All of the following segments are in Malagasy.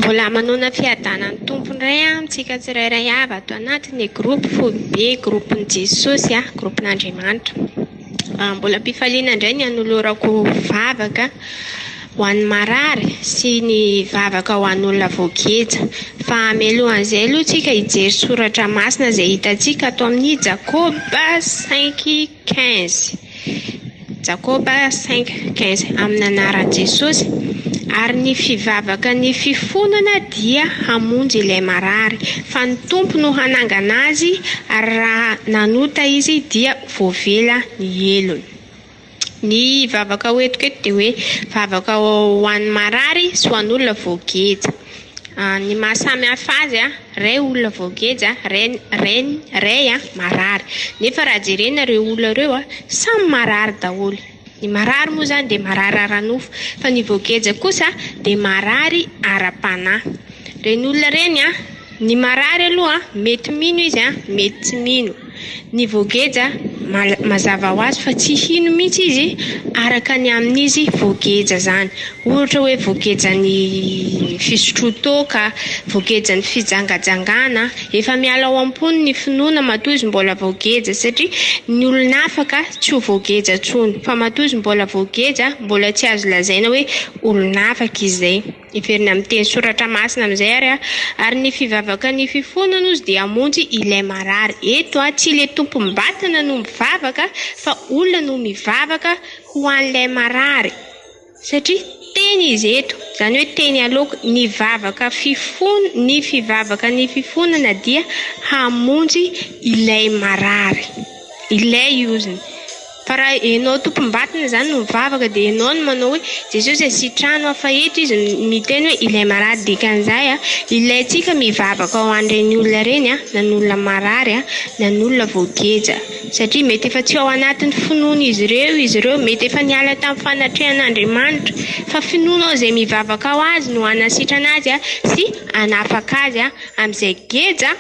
Mbola manona fiadanan'ny tompondray amintsika tsirairay avy ato anatin'ny groupe Foibe, groupe-ny Jesosy, groupe-n'Andriamanitra. Mbola mpifaliana indray ny anolorako vavaka ho an'ny marary sy ny vavaka ho an'olona voageja. Fa mialohan'izay aloha tsika hijery soratra masina izay hitantsika ato amin'ny Jakoba 5:15. Jakoba 5:15 amin'ny anaran'i Jesosy. Ary ny fivavaka ny fifonana dia hamonjy ilay marary, fa ny tompo no hanangana azy, ary raha nanota izy dia voavela ny elony. Ny vavaka hoetiko eto dia hoe vavaka ho an'ny marary sy ho an'olona voageja. Ny mahasamy hafa azy ray olona voageja, ray marary. Nefa raha jerena ireo olona ireo samy marary daholo. Ny marary moa zany dia marary ara-nofo, fa ny voageja kosa dia marary ara-panahy. Reny olona reny ny marary aloha mety mino izy mety tsy mino. Ny voageja mazava ho azy fa tsy hino mihitsy izy araka ny amin'izy voageja zany. Ohatra hoe voageja ny fisotrotoka, voageja ny fijangajangana, efa miala ao am-pony ny finoana matoa izy mbola voageja, satria ny olona afaka tsy ho voageja tsony, fa matoa izy mbola voageja, mbola tsy azo lazaina hoe olona afaka izay. Iverina amin'ny teny soratra masina amin'izay ary ny fivavaka ny fifonana izy dia hamonjy ilay marary. Eto tsy ilay tompo mbatana no mivavaka, fa olona no mivavaka ho an'ilay marary, satria teny izy eto, zany hoe teny aloko, ny fivavaka ny fifonana dia hamonjy ilay marary, ilay ioziny. Fa raha ianao tompom-batana zany no mivavaka dia ianao no manao hoe Jesosy asitrano afa eto izy miteny hoe ilay marary, dikan'izay ilayntsika mivavaka ho an'ireny olona reny na ny olona marary na ny olona voageja, satria mety efa tsy ao anatin'ny finoana izy ireo mety efa niala tamin'ny fanatrehan'Andriamanitra, fa finoana izay mivavaka ho azy no hanasitrana azy sy hanafaka azy amin'izay geja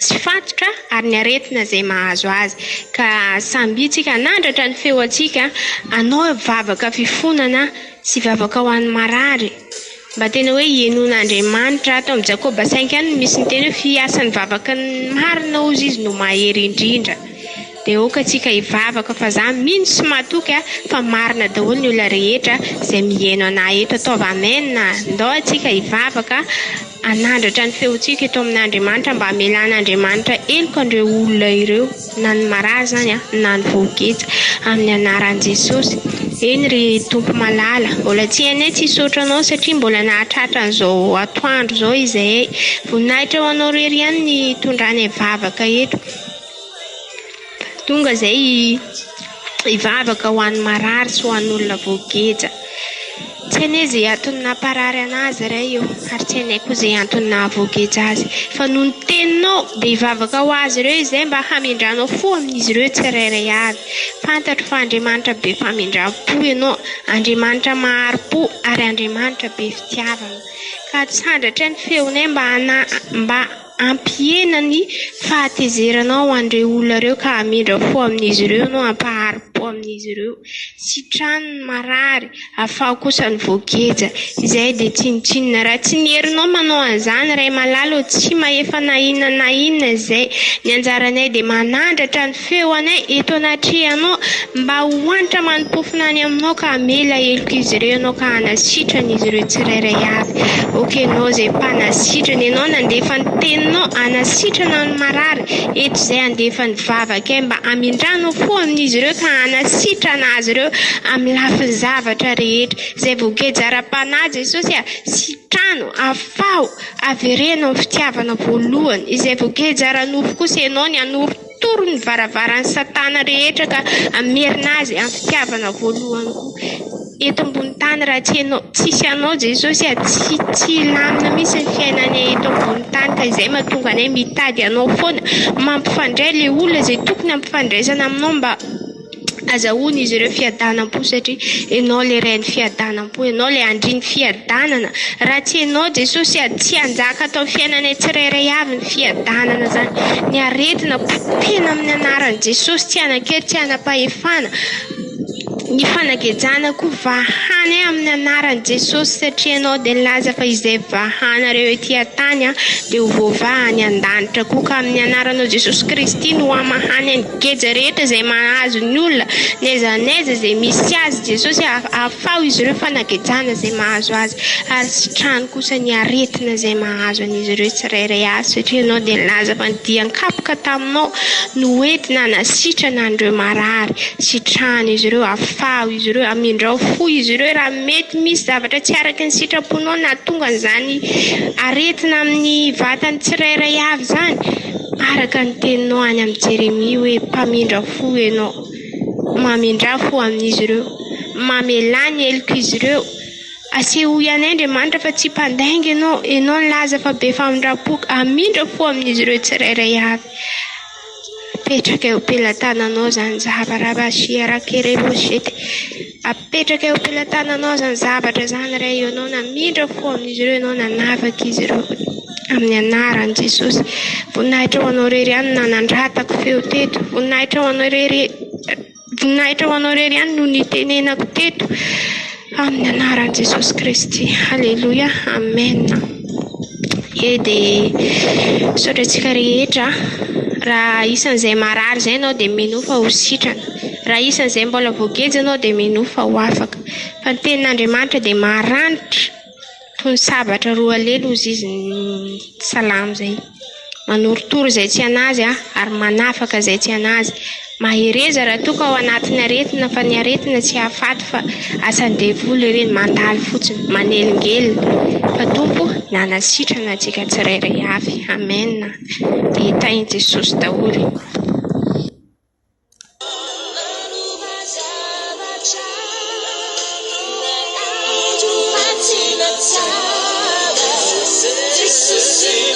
sy fatotra ary ny aretina izay mahazo azy. Ka sambitsika nandratra ny feo antsika, anao vavaka fifonana sy vavaka ho an'ny marary, mba tena hoe ienon'Andriamanitra. Ato amin'ny Jakoba 5 misy ny teny hoe fiasan'ny vavaka ny marina ozy izy no mahery indrindra. Dia oka tsika hivavaka, fa za mino sy matoky fa marina daholo ny olona rehetra izay mihaino anahy eto. Ataova amen na ndao atsika hivavaka anandratra ny feontsika eto amin'Andriamanitra, mba hamelan'Andriamanitra eloko an'ireo olona ireo, na ny marary zany na ny voageja, amin'ny anaran'i Jesosy. Eny ry tompo malala, mbola tsy hainay tsy hisotranao satria mbola nahatratra an'izao atoandro izao izahay. Voninahitra ho anao rery ihany ny tondrany vavaka eto, tonga izay hivavaka ho an'ny marary sy ho an'olona voageja. Tsy hainay izay antony namparary anazy ray io, ary tsy hainay koa izay antony nahavoageja azy, fa noho ny teninao dia hivavaka ho azy ireo izay mba hamindranao fo amin'izy ireo tsirairay avy. Fantatro fa Andriamanitra be famindram-po ianao, Andriamanitra maharo-po ary Andriamanitra be fitiavana. Ka sandatra ny feonay mba ampihena ny fahatezeranao an'ireo olona ireo, ka hamindra fo amin'izy ireo no ampaharo-po amin'izy ireo. Sitrano ny marary, afao kosa ny voageja. Izay dia tsinitsinina, raha tsy ny herinao manao an'izany ray malalo, tsy maefa na inona izay. Ny anjaranay dia manandratra ny feo anay eto anatrehanao mba hoanitra manompofina any aminao, ka hamela eloko izy ireo ianao, ka hanasitrana izy ireo tsirairay avy. Ianao izay mpanasitrana, ianao nandefa ny teninao hanasitrana ny marary, eto izay andefa ny vavaka mba hamindrano fo amin'izy ireo, ka hanasitrana azy ireo amin'ny lafiny zavatra rehetra. Izay voageja ara-panahy Jesosy sitrano, afao, averenao fitiavana voalohany. Izay voageja ara-nofo kosa ianao ny hanoro toro ny varavaran'ny satana rehetra ka amerina azy amin'ny fitiavana voalohany koa eto ambony tany raha tsisy anao Jesosy tsy lamina mihitsy ny fiainana eto ambony tany ka izay mahatonga anay mitady anao foana mampifandray le olona izay tokony ampifandraisana aminao mba azahoany izy ireo fiadanam-po satria ianao le rain'ny fiadanam-po ianao le andriany fiadanana raha tsy ianao Jesosy tsy hanjaka atao fiainanay tsirairay avy ny fiadanana zany ny aretina potena amin'ny anaran'i Jesosy tsy hanan-kely tsy hanam-pahefana ny fanagejana koa vahana amin'ny anaran'i Jesosy satria ianao dia nilaza fa izay vahana reo etỳ tany dia ho voavahany an-danitra koa ka amin'ny anaranao Jesosy Kristy no hamahany ny geja rehetra izay mahazo ny olona n'aiza n'aiza izay misy azy Jesosy ahafaho izy ireo fanagejana izay mahazo azy ary sitrano kosa ny aretina izay mahazo an'izy ireo tsirairay avy satria ianao dia nilaza fa ny dian-kapoka taminao no entina nasitrana an'ireo marary sitrano izy ireo ahafaho izy ireo amindrao fo izy ireo raha mety misy zavatra tsy araky ny sitraponao na tonga n'izany aretina amin'ny vatany tsirairay avy zany araka ny teninao any amin'ny Jeremia hoe mpamindra fo ianao mamindra fo amin'izy ireo mamelany eloko izy ireo aseho ihany Andriamanitra fa tsy mpandainga ianao nilaza fa be famindram-poka amindra fo amin'izy ireo tsirairay avy apetraka eo am-pelatananao zany zavatra siarakereboshety apetraka eo am-pelatananao zany zavatra zany ray ianao namindra fo amin'izy ireo ianao nanavaka izy ireo amin'ny anaran'i Jesosy voninahitra ho anao rery ihany nanandratako feo teto voninahitra ho anao rery ihany no nitenenako teto amin'ny anaran'i Jesosy Kristy halleluja amen dia sotratsika rehetra raha isan'izay marary zay ianao dia menofa ho sitrana raha isan'izay mbola voageja ianao dia menofa ho afaka fa ny tenin'Andriamanitra dia maranitra toy ny sabatra roa lelo ozy izy ny salamo zay manorotoro izay tsy anazy ary manafaka izay tsy anazy mahereza raha toka ao anatin'ny aretina fa ny aretina tsy hahafaty fa asan'ny devoly ireny mandaly fotsiny manelingelina fa tompo nanasitrana antsika tsirairay avy amen dia hitainy Jesosy daholo Jesus